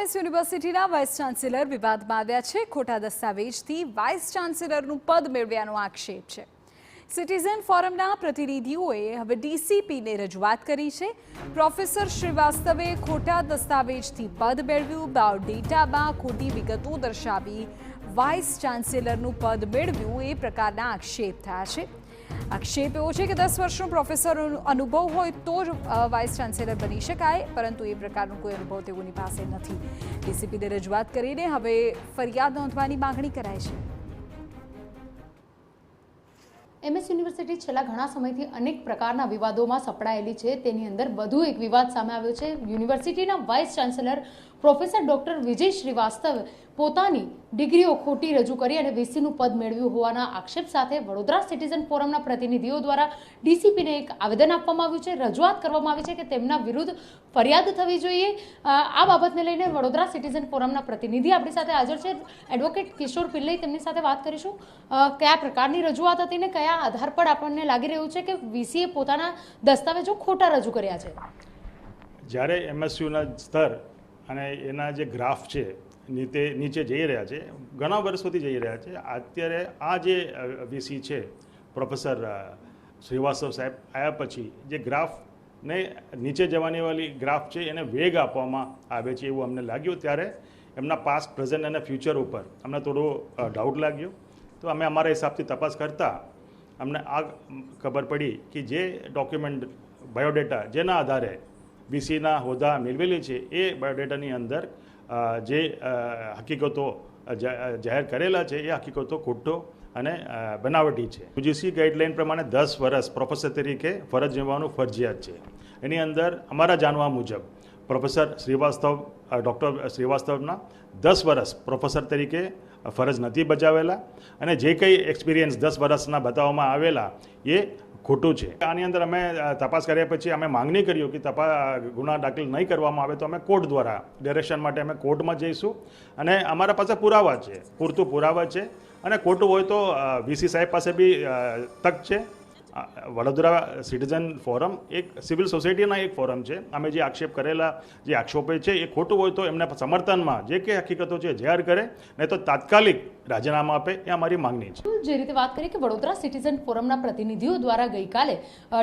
MS યુનિવર્સિટીના vice chancellor વિવાદમાં આવ્યા છે। ખોટા દસ્તાવેજથી વાઇસ ચાન્સેલરનું પદ મેળવ્યાનો આક્ષેપ છે। સિટીઝન ફોરમના પ્રતિનિધિઓએ હવે ડીસીપીને રજૂઆત કરી છે। પ્રોફેસર શ્રીવાસ્તવે ખોટા દસ્તાવેજથી પદ મેળવ્યું, બાયોડેટામાં ખોટી વિગતો દર્શાવી વાઇસ ચાન્સેલરનું પદ મેળવ્યું એ પ્રકારના આક્ષેપ થયા છે। આક્ષેપ એવો છે કે 10 વર્ષનો પ્રોફેસર અનુભવ હોય તો જ વાઇસ ચાન્સેલર બની શકાય, પરંતુ એ પ્રકારનો કોઈ અનુભવ તેઓની પાસે નથી। ડીસીપીને રજૂઆત કરીને હવે ફરિયાદ નોંધવાની માંગણી કરાઈ છે। એમએસ યુનિવર્સિટી છેલ્લા ઘણા સમયથી અનેક પ્રકારના વિવાદોમાં સપડાયેલી છે। તેની અંદર વધુ એક વિવાદ સામે આવ્યો છે। યુનિવર્સિટીના વાઇસ ચાન્સેલર પ્રોફેસર ડોક્ટર વિજય શ્રીવાસ્તવ પોતાની ડિગ્રીઓ ખોટી રજૂ કરી અને વીસીનું પદ મેળવ્યું હોવાના આક્ષેપ સાથે વડોદરા સિટીઝન ફોરમના પ્રતિનિધિઓ દ્વારા ડીસીપીને એક આવેદન આપવામાં આવ્યું છે। રજૂઆત કરવામાં આવી છે કે તેમના વિરુદ્ધ ફરિયાદ થવી જોઈએ। આ બાબતને લઈને વડોદરા સિટીઝન ફોરમના પ્રતિનિધિ આપણી સાથે હાજર છે, એડવોકેટ કિશોર પિલ્લઈ। તેમની સાથે વાત કરીશું। કયા પ્રકારની રજૂઆત હતી ને કયા આધાર પર આપણને લાગી રહ્યું છે કે વીસીએ પોતાના દસ્તાવેજો ખોટા રજૂ કર્યા છે? જ્યારે એમએસયુના સ્તર અને એના જે ગ્રાફ છે નીચે જઈ રહ્યા છે, ઘણા વર્ષોથી જઈ રહ્યા છે। અત્યારે આ જે વીસી છે પ્રોફેસર શ્રીવાસ્તવ સાહેબ આવ્યા પછી જે ગ્રાફને નીચે જવાની વાળી ગ્રાફ છે એને વેગ આપવામાં આવે છે એવું અમને લાગ્યું। ત્યારે એમના પાસ્ટ, પ્રેઝન્ટ અને ફ્યુચર ઉપર અમને થોડો ડાઉટ લાગ્યો, તો અમે અમારા હિસાબથી તપાસ કરતાં અમને આ ખબર પડી કે જે ડોક્યુમેન્ટ બાયોડેટા જેના આધારે વીસીના હોદ્દા મેળવેલી છે એ બાયોડેટાની અંદર જે હકીકતો જાહેર કરેલા છે એ હકીકતો ખોટો અને બનાવટી છે। યુજીસી ગાઈડલાઇન પ્રમાણે 10 વર્ષ પ્રોફેસર તરીકે ફરજ નિભાવવાનું ફરજિયાત છે। એની અંદર અમારા જાણવા મુજબ પ્રોફેસર શ્રીવાસ્તવ, ડૉક્ટર શ્રીવાસ્તવના 10 વર્ષ પ્રોફેસર તરીકે ફરજ નથી બજાવેલા અને જે કંઈ એક્સપિરિયન્સ 10 વર્ષના બતાવવામાં આવેલા એ ખોટું છે। આની અંદર અમે તપાસ કર્યા પછી અમે માંગણી કર્યું કે ગુના દાખલ નહીં કરવામાં આવે તો અમે કોર્ટ દ્વારા ડિરેક્શન માટે અમે કોર્ટમાં જઈશું અને અમારા પાસે પુરાવા છે, પૂરતું પુરાવા છે અને ખોટું હોય તો વીસી સાહેબ પાસે બી તક છે। વડોદરા સિટીઝન ફોરમ એક સિવિલ સોસાયટીના એક ફોરમ છે। અમે જે આક્ષેપ કરેલા જે આક્ષેપો છે એ ખોટું હોય તો એમના સમર્થનમાં જે કંઈ હકીકતો છે જાહેર કરે, નહીં તો તાત્કાલિક રાજીનામા આપે, એ અમારી માંગણી છે। જે રીતે વાત કરી કે વડોદરા સિટીઝન ફોરમના પ્રતિનિધિઓ દ્વારા ગઈકાલે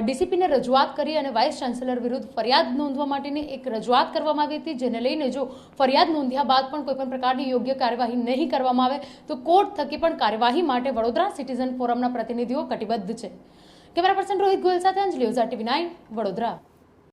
ડીસીપીને રજૂઆત કરી અને વાઇસ ચાન્સેલર વિરુદ્ધ ફરિયાદ નોંધવા માટેની એક રજૂઆત કરવામાં આવી હતી, જેને લઈને જો ફરિયાદ નોંધ્યા બાદ પણ કોઈપણ પ્રકારની યોગ્ય કાર્યવાહી નહીં કરવામાં આવે તો કોર્ટ થકી પણ કાર્યવાહી માટે વડોદરા સિટીઝન ફોરમના પ્રતિનિધિઓ કટિબદ્ધ છે। કેમેરા પર્સન રોહિત ગોયલ સાથે અંજલિ ઓઝા, TV9 વડોદરા।